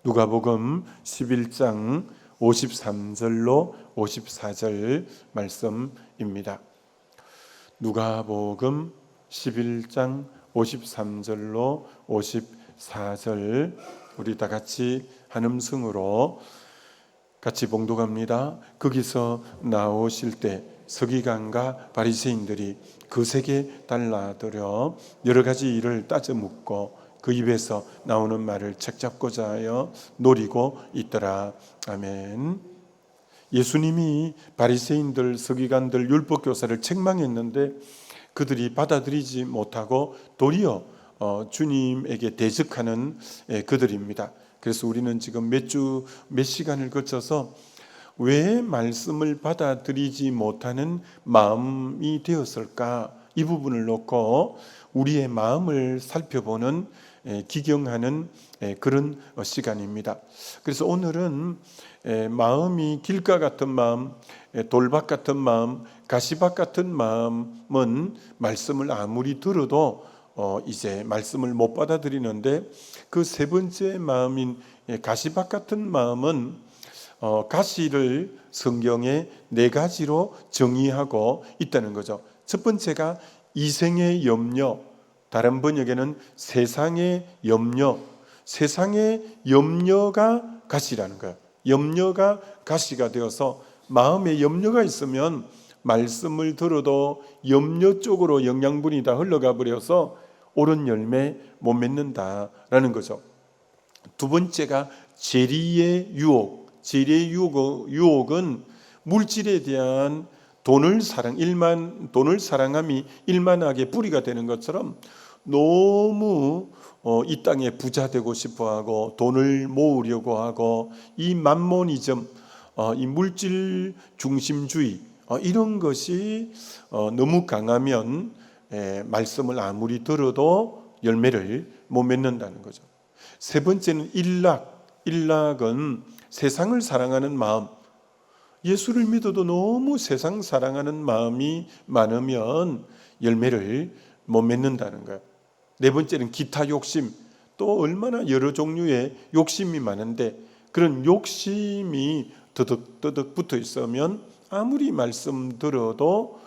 누가복음 11장 53절로 54절 말씀입니다. 누가복음 11장 53절로 54절 우리 다 같이 한음성으로 같이 봉독합니다. 거기서 나오실 때 서기관과 바리새인들이 그세게 달라들어 여러 가지 일을 따져 묻고 그 입에서 나오는 말을 책잡고자 하여 노리고 있더라. 아멘. 예수님이 바리새인들, 서기관들, 율법교사를 책망했는데 그들이 받아들이지 못하고 도리어 주님에게 대적하는 그들입니다. 그래서 우리는 지금 몇 시간을 거쳐서 왜 말씀을 받아들이지 못하는 마음이 되었을까? 이 부분을 놓고 우리의 마음을 살펴보는 기경하는 그런 시간입니다. 그래서 오늘은 마음이 길가 같은 마음, 돌밭 같은 마음, 가시밭 같은 마음은 말씀을 아무리 들어도 이제 말씀을 못 받아들이는데 그 세 번째 마음인 가시밭 같은 마음은 가시를 성경에 네 가지로 정의하고 있다는 거죠. 첫 번째가 이생의 염려, 다른 번역에는 세상의 염려, 세상의 염려가 가시라는 거예요. 염려가 가시가 되어서 마음에 염려가 있으면 말씀을 들어도 염려 쪽으로 영양분이 다 흘러가 버려서 옳은 열매 못 맺는다라는 거죠. 두 번째가 재리의 유혹, 재리의 유혹은 물질에 대한 돈을 사랑함이 일만하게 뿌리가 되는 것처럼 너무 이 땅에 부자 되고 싶어하고 돈을 모으려고 하고 이 만모니즘, 이 물질 중심주의 이런 것이 너무 강하면 말씀을 아무리 들어도 열매를 못 맺는다는 거죠. 세 번째는 일락은 세상을 사랑하는 마음. 예수를 믿어도 너무 세상 사랑하는 마음이 많으면 열매를 못 맺는다는 거예요. 네 번째는 기타 욕심. 또 얼마나 여러 종류의 욕심이 많은데 그런 욕심이 더덕더덕 붙어 있으면 아무리 말씀 들어도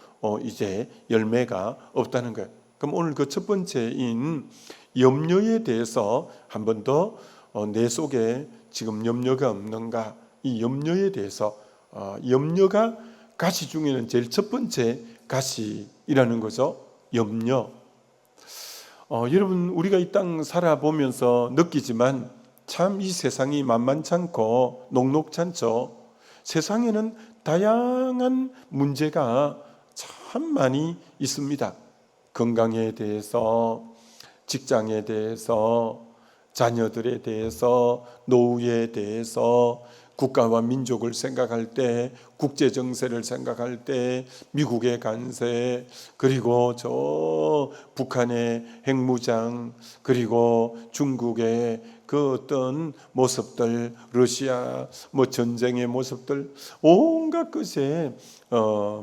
이제 열매가 없다는 거예요. 그럼 오늘 그 첫 번째인 염려에 대해서 한 번 더 내 속에 지금 염려가 없는가, 이 염려에 대해서 염려가 가시 중에는 제일 첫 번째 가시이라는 거죠. 염려. 여러분 우리가 이 땅 살아보면서 느끼지만 참 이 세상이 만만찮고 녹록찮죠. 세상에는 다양한 문제가 참 많이 있습니다. 건강에 대해서, 직장에 대해서, 자녀들에 대해서, 노후에 대해서, 국가와 민족을 생각할 때, 국제 정세를 생각할 때, 미국의 간세, 그리고 저 북한의 핵무장, 그리고 중국의 그 어떤 모습들, 러시아 전쟁의 모습들, 온갖 것에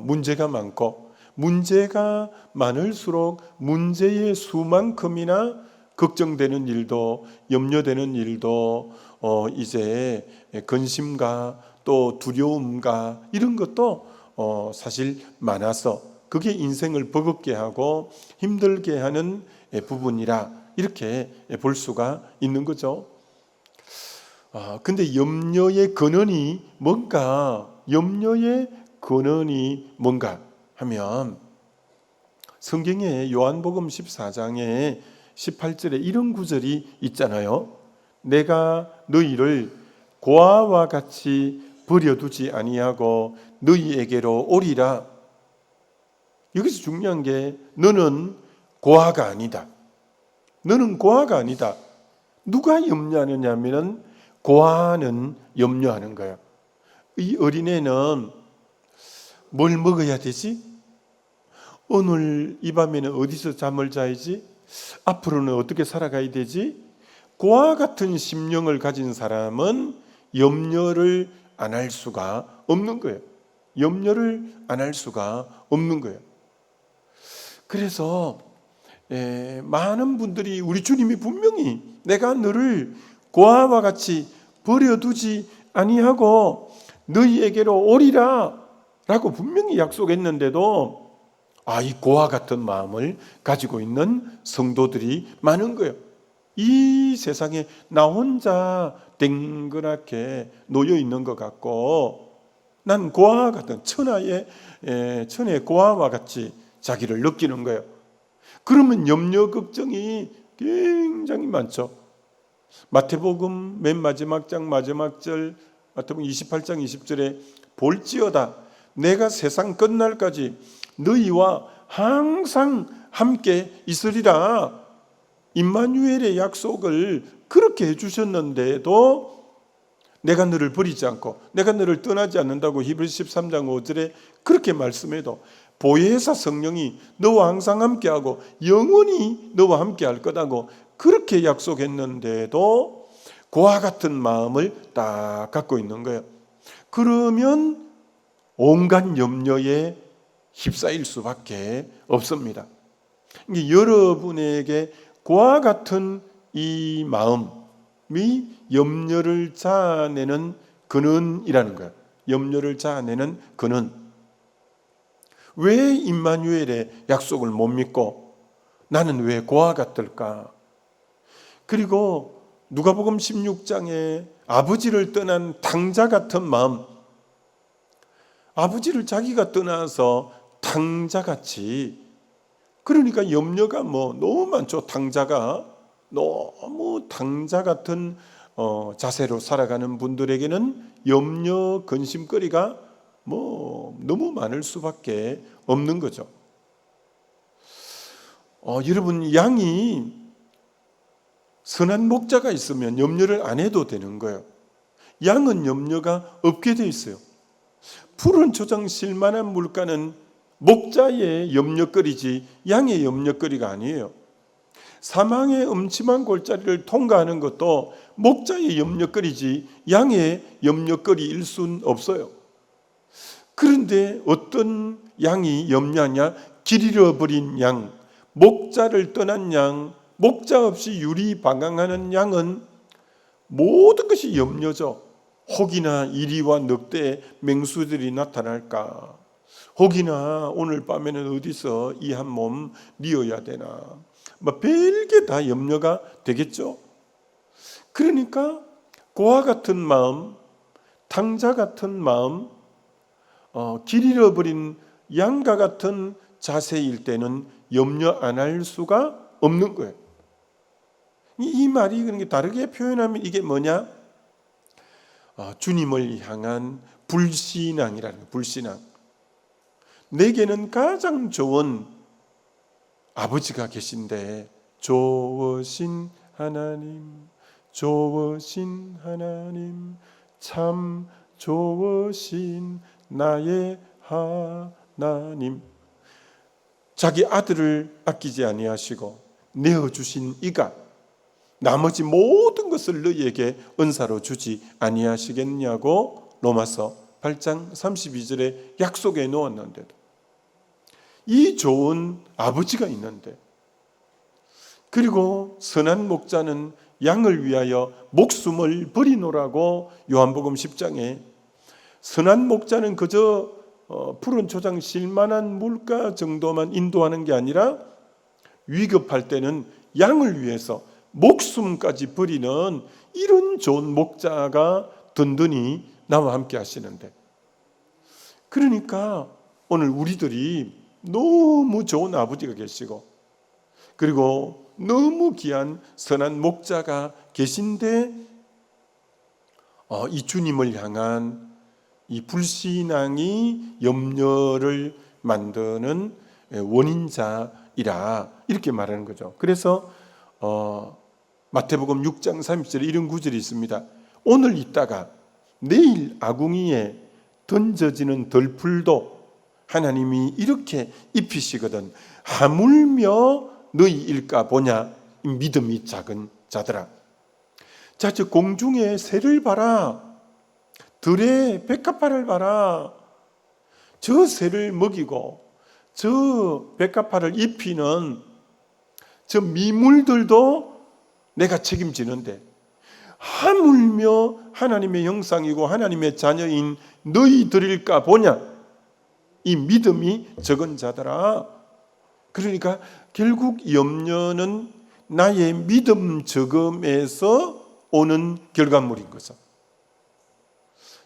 문제가 많고, 문제가 많을수록 문제의 수만큼이나 걱정되는 일도, 염려되는 일도 이제 근심과 또 두려움과 이런 것도 사실 많아서 그게 인생을 버겁게 하고 힘들게 하는 부분이라 이렇게 볼 수가 있는 거죠. 근데 염려의 근원이 뭔가? 염려의 근원이 뭔가 하면 성경에 요한복음 14장에 18절에 이런 구절이 있잖아요. 내가 너희를 고아와 같이 버려두지 아니하고 너희에게로 오리라. 여기서 중요한 게 너는 고아가 아니다. 너는 고아가 아니다. 누가 염려하느냐 하면 고아는 염려하는 거예요. 이 어린애는 뭘 먹어야 되지? 오늘 이 밤에는 어디서 잠을 자야지? 앞으로는 어떻게 살아가야 되지? 고아 같은 심령을 가진 사람은 염려를 안 할 수가 없는 거예요. 염려를 안 할 수가 없는 거예요. 그래서 많은 분들이 우리 주님이 분명히 내가 너를 고아와 같이 버려두지 아니하고 너희에게로 오리라 라고 분명히 약속했는데도 이 고와 같은 마음을 가지고 있는 성도들이 많은 거예요. 이 세상에 나 혼자 댕그랗게 놓여 있는 것 같고, 난 고아와 같은 천하의 고아와 같이 자기를 느끼는 거예요. 그러면 염려 걱정이 굉장히 많죠. 마태복음 맨 마지막 장 마지막 절, 마태복음 28장 20절에 볼지어다 내가 세상 끝날까지 너희와 항상 함께 있으리라. 임마누엘의 약속을 그렇게 해주셨는데도 내가 너를 버리지 않고 내가 너를 떠나지 않는다고 히브리서 13장 5절에 그렇게 말씀해도 보혜사 성령이 너와 항상 함께하고 영원히 너와 함께할 거다고 그렇게 약속했는데도 그와 같은 마음을 딱 갖고 있는 거예요. 그러면 온갖 염려에 휩싸일 수밖에 없습니다. 여러분에게 그와 같은 이 마음이 염려를 자아내는 근원이라는 거예요. 염려를 자아내는 근원. 왜 임마누엘의 약속을 못 믿고 나는 왜 그와 같을까? 그리고 누가복음 16장에 아버지를 떠난 탕자 같은 마음, 아버지를 자기가 떠나서 탕자같이, 그러니까 염려가 너무 많죠. 탕자가 너무 탕자 같은 자세로 살아가는 분들에게는 염려 근심거리가 너무 많을 수밖에 없는 거죠. 여러분, 양이 선한 목자가 있으면 염려를 안 해도 되는 거예요. 양은 염려가 없게 돼 있어요. 푸른 초장 실만한 물가는 목자의 염려거리지 양의 염려거리가 아니에요. 사망의 음침한 골짜기를 통과하는 것도 목자의 염려거리지 양의 염려거리일 순 없어요. 그런데 어떤 양이 염려하냐? 길 잃어버린 양, 목자를 떠난 양, 목자 없이 유리방황하는 양은 모든 것이 염려죠. 혹이나 이리와 늑대의 맹수들이 나타날까? 혹이나 오늘 밤에는 어디서 이 한 몸 뉘어야 되나? 별게 다 염려가 되겠죠. 그러니까 고아 같은 마음, 탕자 같은 마음, 길 잃어버린 양과 같은 자세일 때는 염려 안 할 수가 없는 거예요. 이 말이 그러니까 다르게 표현하면 이게 뭐냐? 주님을 향한 불신앙이라는 거예요. 불신앙. 내게는 가장 좋은 아버지가 계신데 좋으신 하나님, 좋으신 하나님, 참 좋으신 나의 하나님. 자기 아들을 아끼지 아니하시고 내어주신 이가 나머지 모든 것을 너희에게 은사로 주지 아니하시겠냐고 로마서 8장 32절에 약속해 놓았는데도, 이 좋은 아버지가 있는데, 그리고 선한 목자는 양을 위하여 목숨을 버리노라고 요한복음 10장에, 선한 목자는 그저 푸른 초장 실만한 물가 정도만 인도하는 게 아니라 위급할 때는 양을 위해서 목숨까지 버리는 이런 좋은 목자가 든든히 나와 함께 하시는데, 그러니까 오늘 우리들이 너무 좋은 아버지가 계시고 그리고 너무 귀한 선한 목자가 계신데 이 주님을 향한 이 불신앙이 염려를 만드는 원인자이라 이렇게 말하는 거죠. 그래서 마태복음 6장 30절에 이런 구절이 있습니다. 오늘 있다가 내일 아궁이에 던져지는 덜풀도 하나님이 이렇게 입히시거든 하물며 너희 일까 보냐 이 믿음이 작은 자들아. 자, 저 공중의 새를 봐라. 들의 백합화를 봐라. 저 새를 먹이고 저 백합화를 입히는 저 미물들도 내가 책임지는데 하물며 하나님의 형상이고 하나님의 자녀인 너희들일까 보냐. 이 믿음이 적은 자들아. 그러니까 결국 염려는 나의 믿음 적음에서 오는 결과물인 거죠.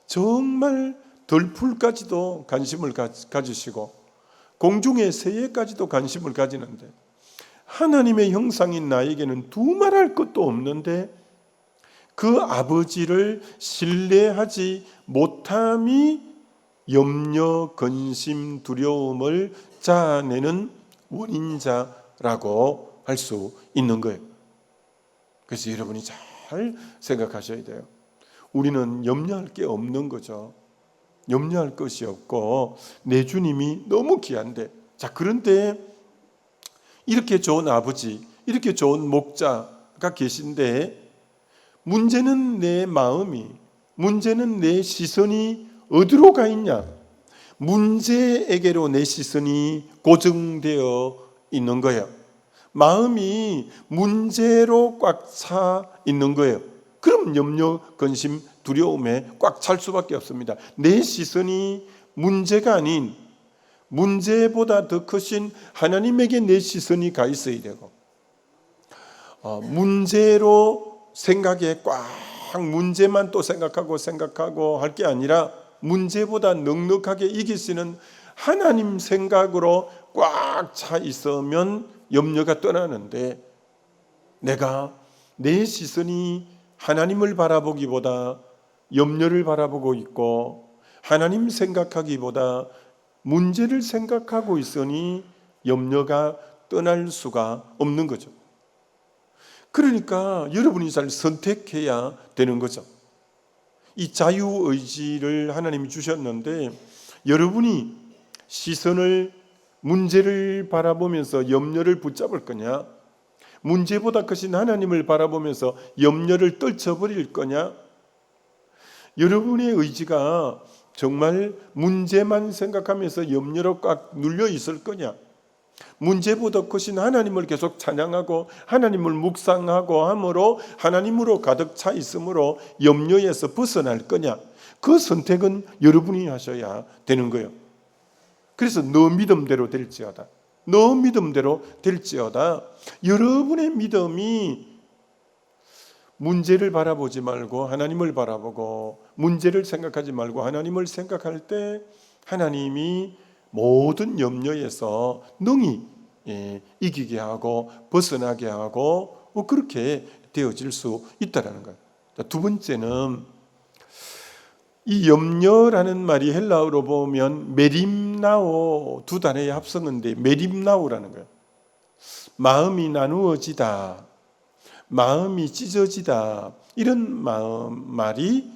정말 덜풀까지도 관심을 가지시고 공중의 새에까지도 관심을 가지는데 하나님의 형상인 나에게는 두말할 것도 없는데 그 아버지를 신뢰하지 못함이 염려, 근심, 두려움을 자아내는 원인자라고 할 수 있는 거예요. 그래서 여러분이 잘 생각하셔야 돼요. 우리는 염려할 게 없는 거죠. 염려할 것이 없고 내 주님이 너무 귀한데, 자, 그런데 이렇게 좋은 아버지, 이렇게 좋은 목자가 계신데 문제는 내 마음이, 문제는 내 시선이 어디로 가 있냐? 문제에게로 내 시선이 고정되어 있는 거예요. 마음이 문제로 꽉 차 있는 거예요. 그럼 염려, 근심, 두려움에 꽉 찰 수밖에 없습니다. 내 시선이 문제가 아닌 문제보다 더 크신 하나님에게 내 시선이 가 있어야 되고, 문제로 생각에 꽉 문제만 또 생각하고 할 게 아니라 문제보다 넉넉하게 이기시는 하나님 생각으로 꽉 차 있으면 염려가 떠나는데, 내가 내 시선이 하나님을 바라보기보다 염려를 바라보고 있고 하나님 생각하기보다 문제를 생각하고 있으니 염려가 떠날 수가 없는 거죠. 그러니까 여러분이 잘 선택해야 되는 거죠. 이 자유의지를 하나님이 주셨는데 여러분이 시선을 문제를 바라보면서 염려를 붙잡을 거냐, 문제보다 크신 하나님을 바라보면서 염려를 떨쳐버릴 거냐, 여러분의 의지가 정말 문제만 생각하면서 염려로 꽉 눌려 있을 거냐, 문제보다 크신 하나님을 계속 찬양하고 하나님을 묵상하고 함으로 하나님으로 가득 차 있으므로 염려에서 벗어날 거냐, 그 선택은 여러분이 하셔야 되는 거예요. 그래서 너 믿음대로 될지어다, 너 믿음대로 될지어다. 여러분의 믿음이 문제를 바라보지 말고 하나님을 바라보고 문제를 생각하지 말고 하나님을 생각할 때 하나님이 모든 염려에서 능히 이기게 하고 벗어나게 하고 그렇게 되어질 수 있다는 거예요. 두 번째는 이 염려라는 말이 헬라어로 보면 메림나오, 두 단어의 합성어인데 메림나오라는 거예요. 마음이 나누어지다, 마음이 찢어지다, 이런 말이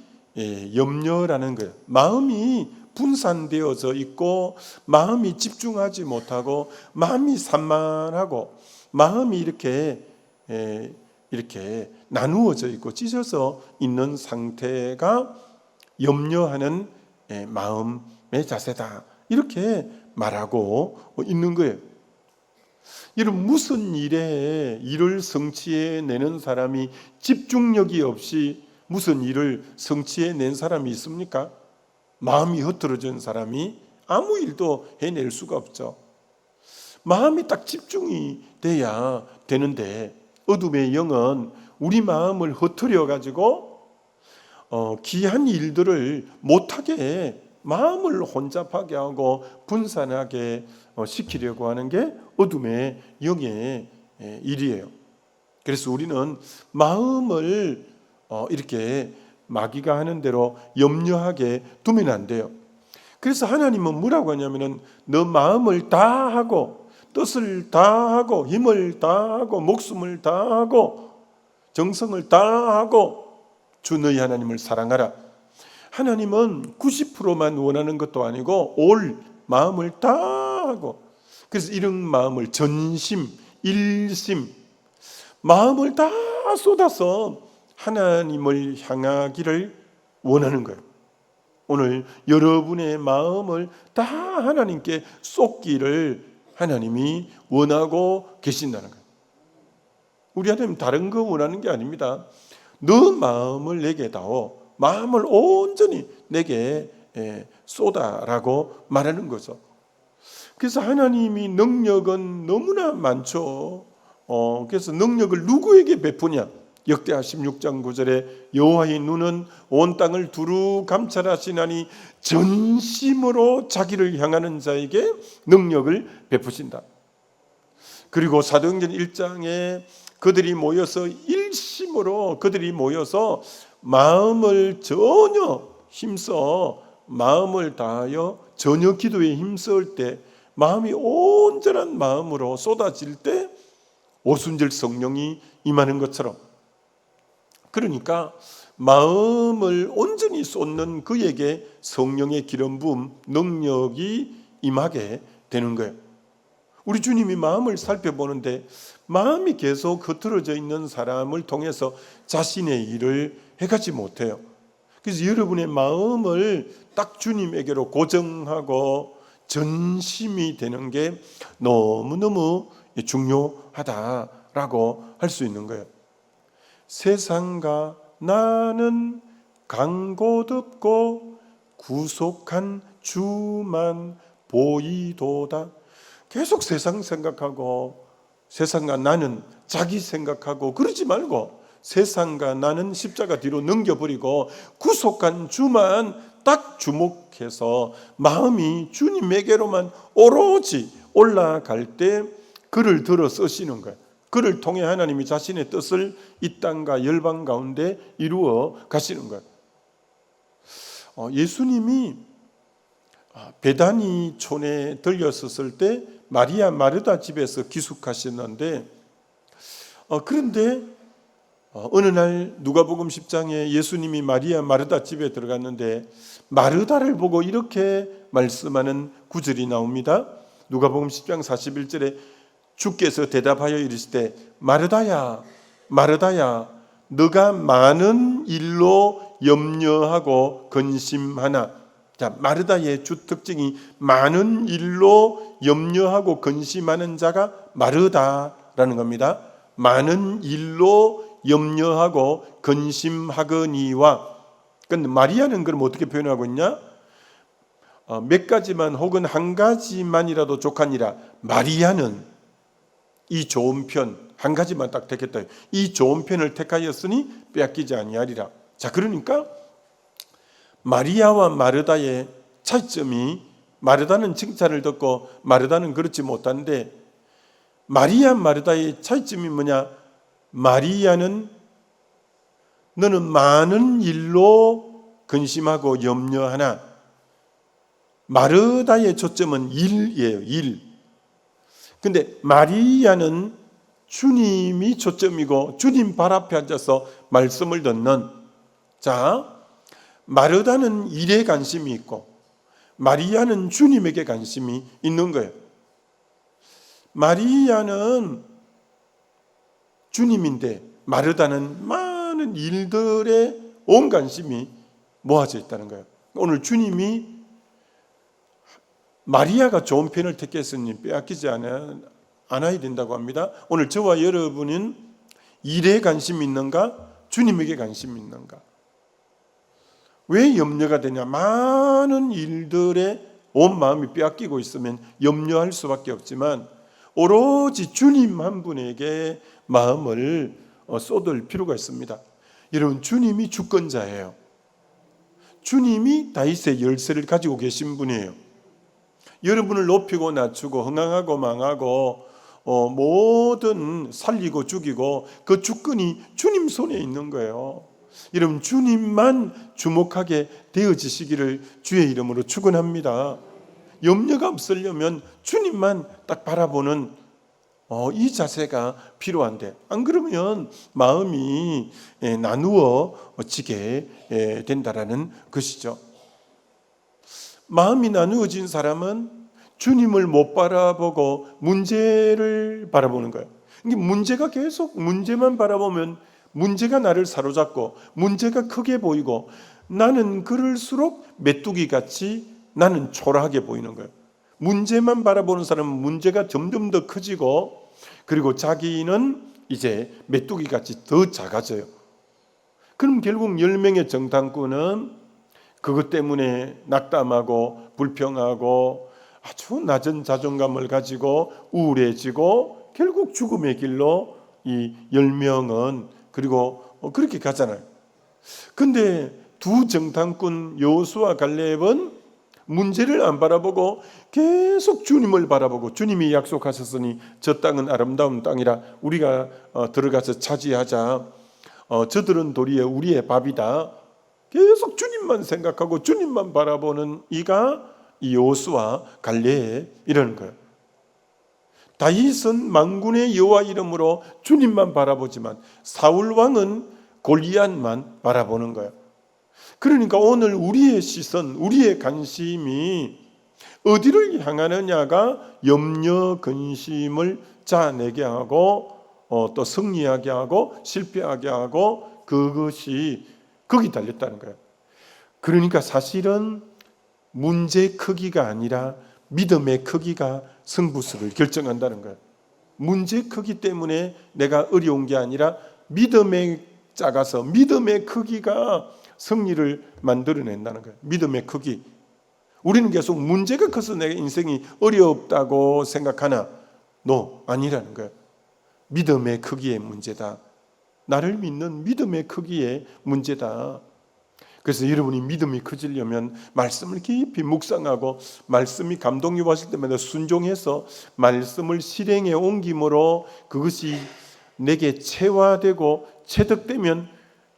염려라는 거예요. 마음이 분산되어져 있고 마음이 집중하지 못하고 마음이 산만하고 마음이 이렇게 나누어져 있고 찢어져 있는 상태가 염려하는 마음의 자세다, 이렇게 말하고 있는 거예요. 여러분, 무슨 일을 성취해내는 사람이 집중력이 없이 무슨 일을 성취해낸 사람이 있습니까? 마음이 흐트러진 사람이 아무 일도 해낼 수가 없죠. 마음이 딱 집중이 돼야 되는데 어둠의 영은 우리 마음을 흐트려 가지고 귀한 일들을 못하게 마음을 혼잡하게 하고 분산하게 시키려고 하는 게 어둠의 영의 일이에요. 그래서 우리는 마음을 이렇게 마귀가 하는 대로 염려하게 두면 안 돼요. 그래서 하나님은 뭐라고 하냐면은 너 마음을 다하고 뜻을 다하고 힘을 다하고 목숨을 다하고 정성을 다하고 주 너희 하나님을 사랑하라. 하나님은 90%만 원하는 것도 아니고 올 마음을 다하고, 그래서 이런 마음을 전심, 일심, 마음을 다 쏟아서 하나님을 향하기를 원하는 거예요. 오늘 여러분의 마음을 다 하나님께 쏟기를 하나님이 원하고 계신다는 거예요. 우리 하나님 다른 거 원하는 게 아닙니다. 너 마음을 내게 다오. 마음을 온전히 내게 쏟아라고 말하는 거죠. 그래서 하나님이 능력은 너무나 많죠. 그래서 능력을 누구에게 베푸냐? 역대하 16장 9절에 여호와의 눈은 온 땅을 두루 감찰하시나니 전심으로 자기를 향하는 자에게 능력을 베푸신다. 그리고 사도행전 1장에 그들이 모여서 일심으로 마음을 전혀 힘써 마음을 다하여 전혀 기도에 힘쓸 때 마음이 온전한 마음으로 쏟아질 때 오순절 성령이 임하는 것처럼, 그러니까 마음을 온전히 쏟는 그에게 성령의 기름 부음 능력이 임하게 되는 거예요. 우리 주님이 마음을 살펴보는데 마음이 계속 흐트러져 있는 사람을 통해서 자신의 일을 해가지 못해요. 그래서 여러분의 마음을 딱 주님에게로 고정하고 전심이 되는 게 너무너무 중요하다라고 할 수 있는 거예요. 세상과 나는 강고덥고 구속한 주만 보이도다. 계속 세상 생각하고 세상과 나는 자기 생각하고 그러지 말고 세상과 나는 십자가 뒤로 넘겨버리고 구속한 주만 딱 주목해서 마음이 주님에게로만 오로지 올라갈 때 글을 들어 쓰시는 거예요. 그를 통해 하나님이 자신의 뜻을 이 땅과 열방 가운데 이루어 가시는 거예요. 예수님이 베다니 촌에 들렸었을 때 마리아 마르다 집에서 기숙하셨는데 그런데 어느 날 누가복음 10장에 예수님이 마리아 마르다 집에 들어갔는데 마르다를 보고 이렇게 말씀하는 구절이 나옵니다. 누가복음 10장 41절에 주께서 대답하여 이르시되 마르다야 마르다야 너가 많은 일로 염려하고 근심하나. 자, 마르다의 주 특징이 많은 일로 염려하고 근심하는 자가 마르다라는 겁니다. 많은 일로 염려하고 근심하거니와. 근데 마리아는 그럼 어떻게 표현하고 있냐? 몇 가지만 혹은 한 가지만이라도 족하니라. 마리아는 이 좋은 편 한 가지만 딱 택했다. 이 좋은 편을 택하였으니 빼앗기지 아니하리라. 자, 그러니까 마리아와 마르다의 차이점이, 마르다는 칭찬을 듣고 마르다는 그렇지 못한데, 마리아 마르다의 차이점이 뭐냐? 마리아는 너는 많은 일로 근심하고 염려하나, 마르다의 초점은 일이에요. 일. 근데 마리아는 주님이 초점이고 주님 발 앞에 앉아서 말씀을 듣는. 자, 마르다는 일에 관심이 있고 마리아는 주님에게 관심이 있는 거예요. 마리아는 주님인데 마르다는 많은 일들에 온 관심이 모아져 있다는 거예요. 오늘 주님이 마리아가 좋은 편을 택했으니 빼앗기지 않아야 된다고 합니다. 오늘 저와 여러분은 일에 관심이 있는가? 주님에게 관심이 있는가? 왜 염려가 되냐? 많은 일들에 온 마음이 빼앗기고 있으면 염려할 수밖에 없지만 오로지 주님 한 분에게 마음을 쏟을 필요가 있습니다. 여러분, 주님이 주권자예요. 주님이 다윗의 열쇠를 가지고 계신 분이에요. 여러분을 높이고 낮추고 흥황하고 망하고 모든 살리고 죽이고 그 주권이 주님 손에 있는 거예요. 여러분, 주님만 주목하게 되어지시기를 주의 이름으로 축원합니다. 염려가 없으려면 주님만 딱 바라보는 이 자세가 필요한데, 안 그러면 마음이 나누어지게 된다라는 것이죠. 마음이 나누어진 사람은 주님을 못 바라보고 문제를 바라보는 거예요. 문제가 계속 문제만 바라보면 문제가 나를 사로잡고 문제가 크게 보이고 나는 그럴수록 메뚜기 같이 나는 초라하게 보이는 거예요. 문제만 바라보는 사람은 문제가 점점 더 커지고 그리고 자기는 이제 메뚜기 같이 더 작아져요. 그럼 결국 10명의 정탐꾼은 그것 때문에 낙담하고 불평하고 아주 낮은 자존감을 가지고 우울해지고 결국 죽음의 길로 이 10명은 그리고 그렇게 가잖아요. 근데 두 정탐꾼 여호수아 갈렙은 문제를 안 바라보고 계속 주님을 바라보고 주님이 약속하셨으니 저 땅은 아름다운 땅이라 우리가 들어가서 차지하자. 저들은 도리어 우리의 밥이다. 계속 주님만 생각하고 주님만 바라보는 이가 이 여호수아 갈렙 이러는 거예요. 다윗은 만군의 여호와 이름으로 주님만 바라보지만 사울 왕은 골리앗만 바라보는 거예요. 그러니까 오늘 우리의 시선, 우리의 관심이 어디를 향하느냐가 염려, 근심을 자아내게 하고 또 승리하게 하고 실패하게 하고 그것이 거기 달렸다는 거예요. 그러니까 사실은 문제의 크기가 아니라 믿음의 크기가 승부수를 결정한다는 거예요. 문제의 크기 때문에 내가 어려운 게 아니라 믿음의 작아서 믿음의 크기가 승리를 만들어낸다는 거예요. 믿음의 크기. 우리는 계속 문제가 커서 내 인생이 어렵다고 생각하나? 아니라는 거예요. 믿음의 크기의 문제다. 나를 믿는 믿음의 크기의 문제다. 그래서 여러분이 믿음이 커지려면 말씀을 깊이 묵상하고 말씀이 감동이 왔을 때마다 순종해서 말씀을 실행에 옮김으로 그것이 내게 체화되고 체득되면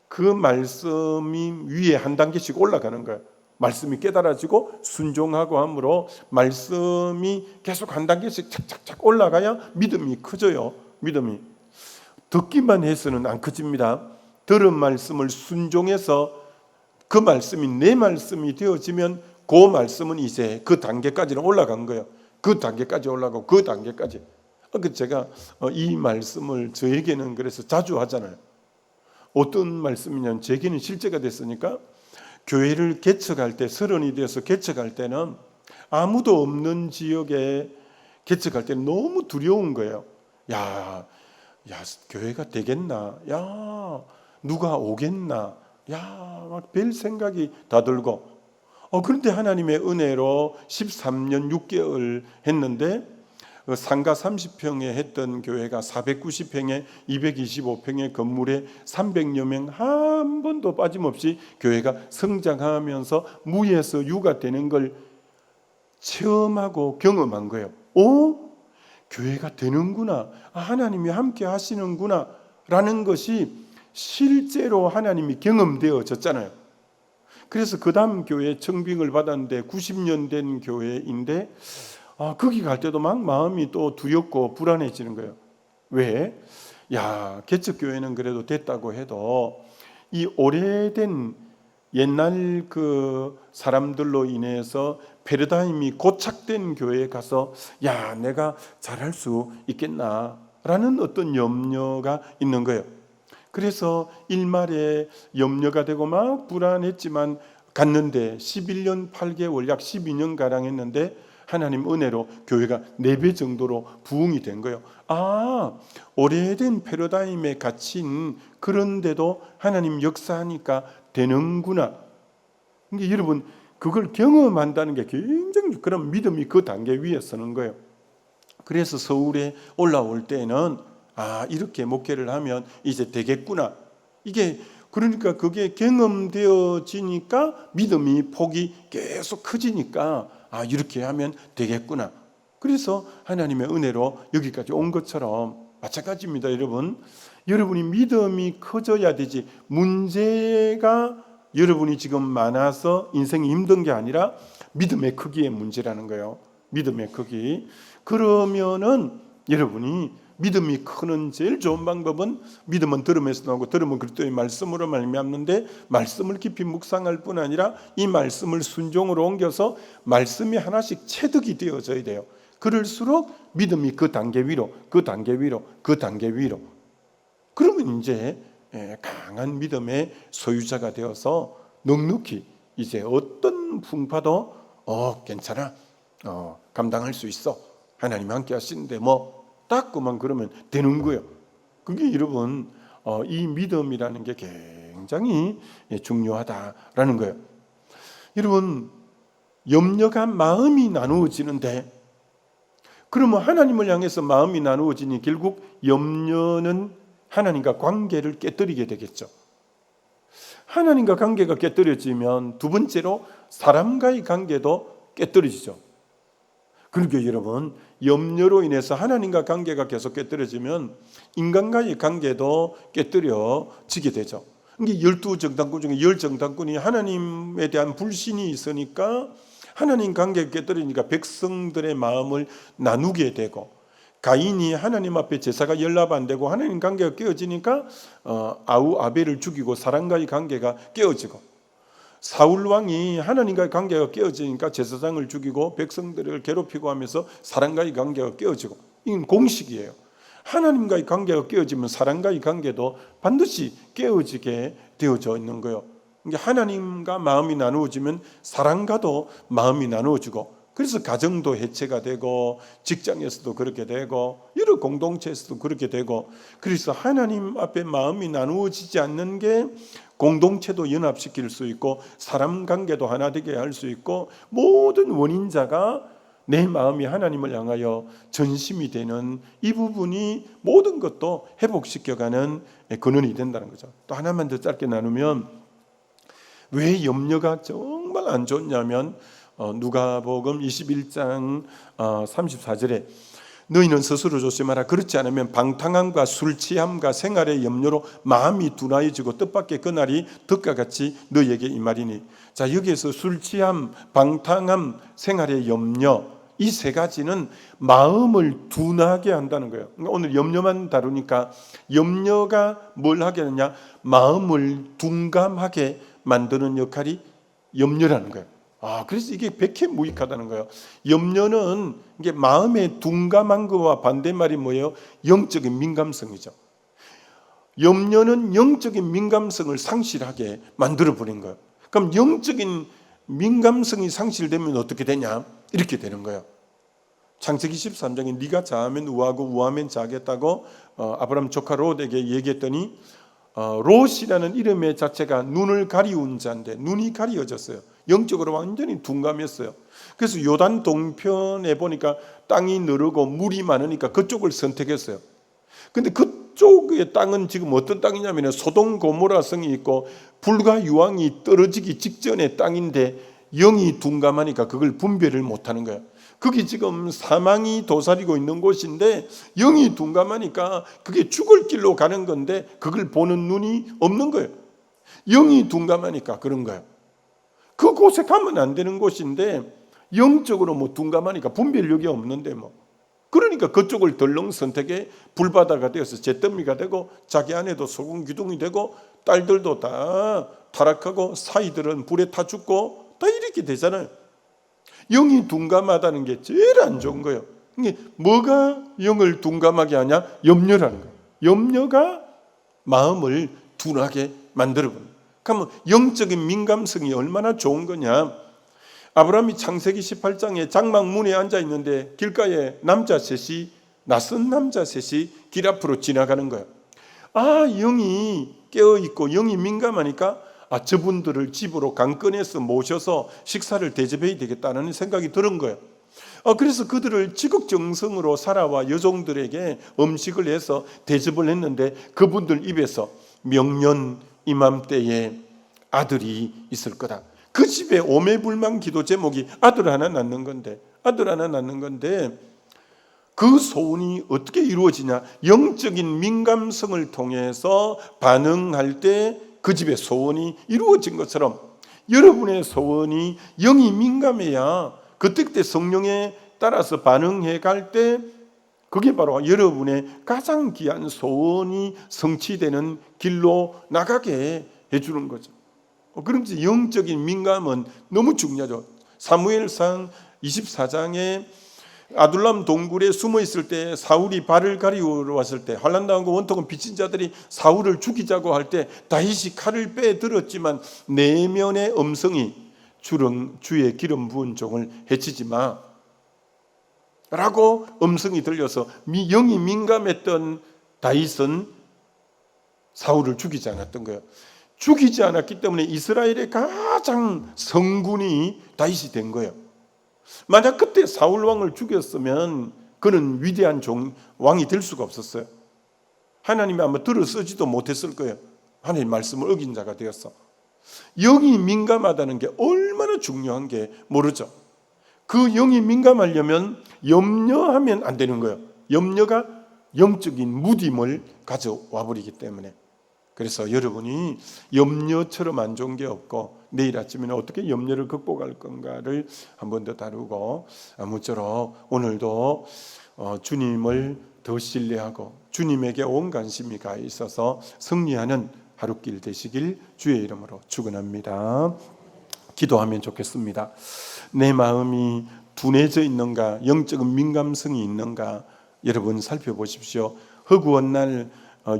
그 말씀이 위에 한 단계씩 올라가는 거예요. 말씀이 깨달아지고 순종하고 함으로 말씀이 계속 한 단계씩 착착착 올라가야 믿음이 커져요. 믿음이 듣기만 해서는 안 커집니다. 들은 말씀을 순종해서 그 말씀이 내 말씀이 되어지면 그 말씀은 이제 그 단계까지는 올라간 거예요. 그 단계까지 올라가고 그 단계까지. 제가 이 말씀을 저에게는 그래서 자주 하잖아요. 어떤 말씀이냐면 제게는 실제가 됐으니까 교회를 개척할 때 30이 되어서 개척할 때는 아무도 없는 지역에 개척할 때는 너무 두려운 거예요. 야, 교회가 되겠나? 야, 누가 오겠나? 야, 막 별 생각이 다 들고. 그런데 하나님의 은혜로 13년 6개월 했는데 상가 30평에 했던 교회가 490평에 225평의 건물에 300여 명 한 번도 빠짐없이 교회가 성장하면서 무에서 유가 되는 걸 체험하고 경험한 거예요. 교회가 되는구나. 하나님이 함께 하시는구나 라는 것이 실제로 하나님이 경험되어졌잖아요. 그래서 그 다음 교회 청빙을 받았는데 90년 된 교회인데 거기 갈 때도 막 마음이 또 두렵고 불안해지는 거예요. 왜? 개척교회는 그래도 됐다고 해도 이 오래된 옛날 그 사람들로 인해서 패러다임이 고착된 교회에 가서 내가 잘할 수 있겠나 라는 어떤 염려가 있는 거예요. 그래서 일말에 염려가 되고 막 불안했지만 갔는데 11년 8개월 약 12년가량 했는데 하나님 은혜로 교회가 4배 정도로 부흥이 된 거예요. 오래된 패러다임에 갇힌 그런데도 하나님 역사하니까 되는구나. 그러니까 여러분 그걸 경험한다는 게 굉장히 그런 믿음이 그 단계 위에 서는 거예요. 그래서 서울에 올라올 때는 이렇게 목회를 하면 이제 되겠구나. 이게 그러니까 그게 경험되어지니까 믿음이 폭이 계속 커지니까 이렇게 하면 되겠구나. 그래서 하나님의 은혜로 여기까지 온 것처럼 마찬가지입니다. 여러분이 믿음이 커져야 되지 문제가 여러분이 지금 많아서 인생이 힘든 게 아니라 믿음의 크기의 문제라는 거예요. 믿음의 크기. 그러면은 여러분이 믿음이 크는 제일 좋은 방법은 믿음은 들음에서 나오고 들음은 그리스도의 말씀으로 말미암는데 말씀을 깊이 묵상할 뿐 아니라 이 말씀을 순종으로 옮겨서 말씀이 하나씩 체득이 되어져야 돼요. 그럴수록 믿음이 그 단계 위로 그 단계 위로 그 단계 위로 그러면 이제 강한 믿음의 소유자가 되어서 넉넉히 이제 어떤 풍파도 괜찮아 감당할 수 있어 하나님 함께 하시는데 딱 그만 그러면 되는 거예요. 그게 여러분 이 믿음이라는 게 굉장히 중요하다라는 거예요. 여러분, 염려가 마음이 나누어지는데, 그러면 하나님을 향해서 마음이 나누어지니 결국 염려는 하나님과 관계를 깨뜨리게 되겠죠. 하나님과 관계가 깨뜨려지면 두 번째로 사람과의 관계도 깨뜨려지죠. 그러니까 여러분, 염려로 인해서 하나님과 관계가 계속 깨뜨려지면 인간과의 관계도 깨뜨려지게 되죠. 이게 12정탐꾼 중에 10정탐꾼이 하나님에 대한 불신이 있으니까 하나님 관계가 깨뜨리니까 백성들의 마음을 나누게 되고, 가인이 하나님 앞에 제사가 연락 안 되고 하나님 관계가 깨어지니까 아우 아벨을 죽이고 사람과의 관계가 깨어지고, 사울 왕이 하나님과의 관계가 깨어지니까 제사장을 죽이고 백성들을 괴롭히고 하면서 사람과의 관계가 깨어지고, 이건 공식이에요. 하나님과의 관계가 깨어지면 사람과의 관계도 반드시 깨어지게 되어져 있는 거예요. 그러니까 하나님과 마음이 나누어지면 사람과도 마음이 나누어지고, 그래서 가정도 해체가 되고 직장에서도 그렇게 되고 여러 공동체에서도 그렇게 되고, 그래서 하나님 앞에 마음이 나누어지지 않는 게 공동체도 연합시킬 수 있고 사람 관계도 하나 되게 할 수 있고, 모든 원인자가 내 마음이 하나님을 향하여 전심이 되는 이 부분이 모든 것도 회복시켜가는 근원이 된다는 거죠. 또 하나만 더 짧게 나누면, 왜 염려가 정말 안 좋냐면 누가복음 21장 34절에 너희는 스스로 조심하라. 그렇지 않으면 방탕함과 술 취함과 생활의 염려로 마음이 둔하여지고 뜻밖의 그날이 덕과 같이 너희에게 임하리니. 자, 여기에서 술 취함, 방탕함, 생활의 염려, 이 세 가지는 마음을 둔하게 한다는 거예요. 그러니까 오늘 염려만 다루니까 염려가 뭘 하게 하느냐, 마음을 둔감하게 만드는 역할이 염려라는 거예요. 그래서 이게 백해무익하다는 거예요. 염려는 이게 마음의 둔감한 것과 반대말이 뭐예요? 영적인 민감성이죠. 염려는 영적인 민감성을 상실하게 만들어 버린 거예요. 그럼 영적인 민감성이 상실되면 어떻게 되냐? 이렇게 되는 거예요. 창세기 13장에 네가 자하면 우하고 우하면 자겠다고 아브라함 조카 롯에게 얘기했더니, 롯이라는 이름의 자체가 눈을 가리운 자인데 눈이 가리워졌어요. 영적으로 완전히 둔감했어요. 그래서 요단 동편에 보니까 땅이 느르고 물이 많으니까 그쪽을 선택했어요. 근데 그쪽의 땅은 지금 어떤 땅이냐면 소돔 고모라 성이 있고 불과 유황이 떨어지기 직전의 땅인데 영이 둔감하니까 그걸 분별을 못하는 거예요. 거기 지금 사망이 도사리고 있는 곳인데 영이 둔감하니까 그게 죽을 길로 가는 건데 그걸 보는 눈이 없는 거예요. 영이 둔감하니까 그런 거예요. 그곳에 가면 안 되는 곳인데 영적으로 뭐 둔감하니까 분별력이 없는데 그러니까 그쪽을 덜렁 선택해 불바다가 되어서 잿더미가 되고 자기 아내도 소금 기둥이 되고 딸들도 다 타락하고 사이들은 불에 타 죽고 다 이렇게 되잖아요. 영이 둔감하다는 게 제일 안 좋은 거예요. 이게 뭐가 영을 둔감하게 하냐? 염려라는 거예요. 염려가 마음을 둔하게 만들어버려요. 그러면 영적인 민감성이 얼마나 좋은 거냐? 아브라함이 창세기 18장에 장막문에 앉아 있는데 길가에 남자 셋이, 낯선 남자 셋이 길 앞으로 지나가는 거예요. 영이 깨어있고 영이 민감하니까 저분들을 집으로 강권해서 모셔서 식사를 대접해야 되겠다는 생각이 드는 거예요. 그래서 그들을 지극정성으로 살아와 여종들에게 음식을 해서 대접을 했는데 그분들 입에서 명년 이맘때에 아들이 있을 거다. 그 집에 오매불망 기도 제목이 아들 하나 낳는 건데 그 소원이 어떻게 이루어지냐? 영적인 민감성을 통해서 반응할 때 그 집의 소원이 이루어진 것처럼 여러분의 소원이 영이 민감해야 그때 성령에 따라서 반응해 갈 때 그게 바로 여러분의 가장 귀한 소원이 성취되는 길로 나가게 해주는 거죠. 그러면서 영적인 민감은 너무 중요하죠. 사무엘상 24장에 아둘람 동굴에 숨어 있을 때 사울이 발을 가리우러 왔을 때 환난당하고 원통은 빚진 자들이 사울을 죽이자고 할 때 다윗이 칼을 빼들었지만 내면의 음성이 주의 기름 부은 종을 해치지 마 라고 음성이 들려서 영이 민감했던 다윗은 사울을 죽이지 않았던 거예요. 죽이지 않았기 때문에 이스라엘의 가장 성군이 다윗이 된 거예요. 만약 그때 사울 왕을 죽였으면 그는 위대한 왕이 될 수가 없었어요. 하나님이 아마 들어서지도 못했을 거예요. 하나님 말씀을 어긴 자가 되었어. 영이 민감하다는 게 얼마나 중요한 게 모르죠. 그 영이 민감하려면 염려하면 안 되는 거예요. 염려가 영적인 무딤을 가져와 버리기 때문에. 그래서 여러분이 염려처럼 안 좋은 게 없고 내일 아침에는 어떻게 염려를 극복할 건가를 한 번 더 다루고, 아무쪼록 오늘도 주님을 더 신뢰하고 주님에게 온 관심이 가 있어서 승리하는 하루길 되시길 주의 이름으로 축원합니다. 기도하면 좋겠습니다. 내 마음이 둔해져 있는가, 영적인 민감성이 있는가 여러분 살펴보십시오. 허구한 날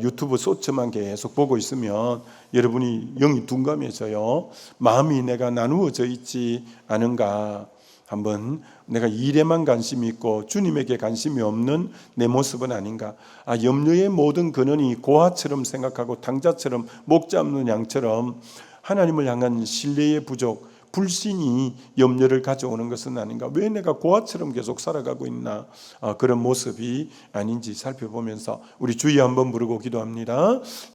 유튜브 쇼츠만 계속 보고 있으면 여러분이 영이 둔감해져요. 마음이 내가 나누어져 있지 않은가, 한번 내가 일에만 관심이 있고 주님에게 관심이 없는 내 모습은 아닌가. 염려의 모든 근원이 고아처럼 생각하고 당자처럼 목 잡는 양처럼 하나님을 향한 신뢰의 부족, 불신이 염려를 가져오는 것은 아닌가. 왜 내가 고아처럼 계속 살아가고 있나. 그런 모습이 아닌지 살펴보면서 우리 주여 한번 부르고 기도합니다.